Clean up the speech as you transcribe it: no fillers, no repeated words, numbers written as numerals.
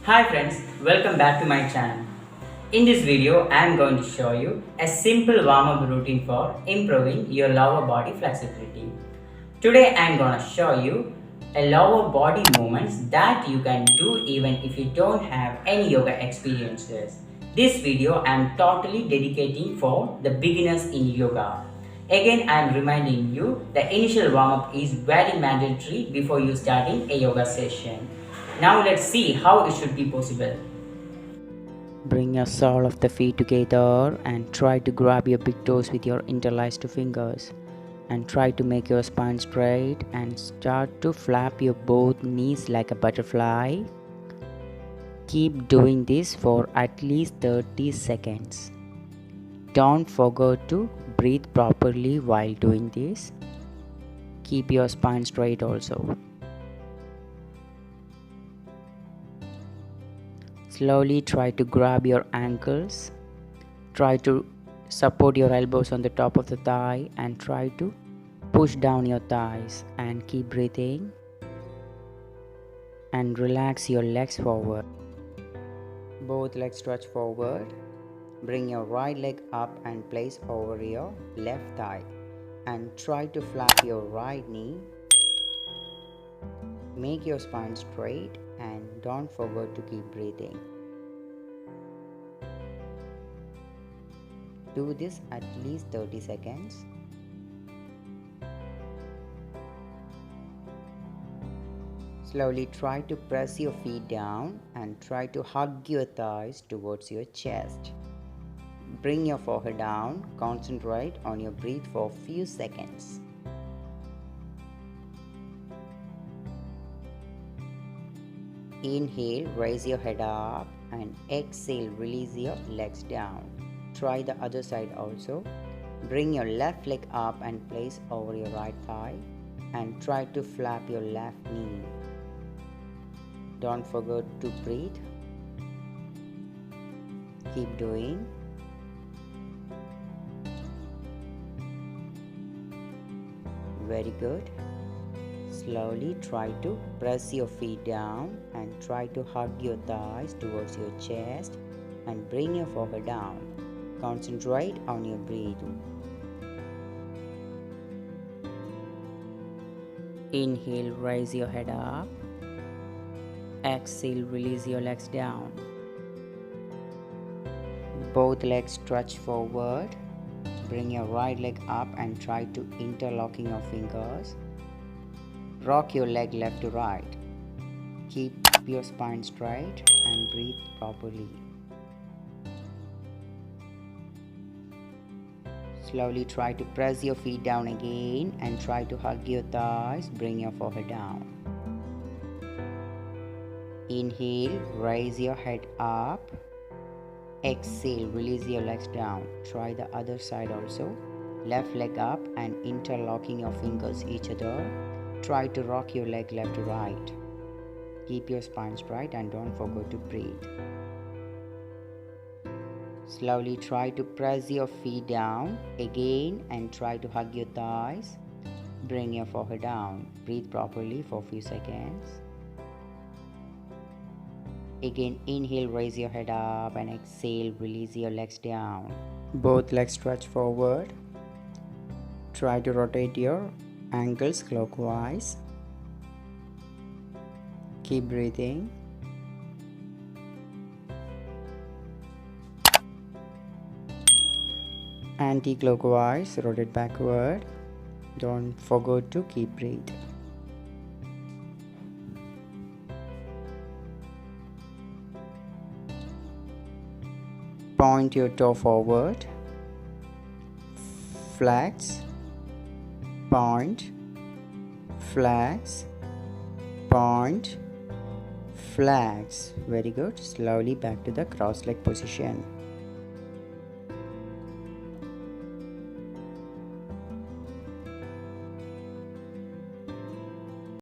Hi friends, welcome back to my channel. In this video, I am going to show you a simple warm-up routine for improving your lower body flexibility. Today I am going to show you a lower body movements that you can do even if you don't have any yoga experiences. This video I am totally dedicating for the beginners in yoga. Again, I am reminding you the initial warm-up is very mandatory before you starting a yoga session. Now let's see how it should be possible. Bring your sole of the feet together and try to grab your big toes with your interlaced fingers. And try to make your spine straight and start to flap your both knees like a butterfly. Keep doing this for at least 30 seconds. Don't forget to breathe properly while doing this. Keep your spine straight also. Slowly try to grab your ankles. Try to support your elbows on the top of the thigh and try to push down your thighs and keep breathing and relax your legs forward. Both legs stretch forward. Bring your right leg up and place over your left thigh and try to flap your right knee. Make your spine straight and don't forget to keep breathing. Do this at least 30 seconds. Slowly try to press your feet down and try to hug your thighs towards your chest. Bring your forehead down, concentrate on your breath for a few seconds. Inhale, raise your head up and exhale, release your legs down. Try the other side also. Bring your left leg up and place over your right thigh and try to flap your left knee. Don't forget to breathe. Keep doing. Very good. Slowly try to press your feet down and try to hug your thighs towards your chest and bring your forehead down. Concentrate on your breathing. Inhale, raise your head up. Exhale, release your legs down. Both legs stretch forward. Bring your right leg up and try to interlocking your fingers. Rock your leg left to right. Keep your spine straight and breathe properly. Slowly try to press your feet down again and try to hug your thighs. Bring your forehead down. Inhale, raise your head up. Exhale, release your legs down. Try the other side also. Left leg up and interlocking your fingers each other. Try to rock your leg left to right. Keep your spine straight and don't forget to breathe. Slowly try to press your feet down again and try to hug your thighs. Bring your forehead down. Breathe properly for a few seconds. Again, inhale, raise your head up and exhale, release your legs down. Both legs stretch forward. Try to rotate your ankles clockwise. Keep breathing. Anti-clockwise, rotate backward. Don't forget to keep breathing. Point your toe forward. Flex. Point. Flex. Point. Flex. Very good. Slowly back to the cross leg position.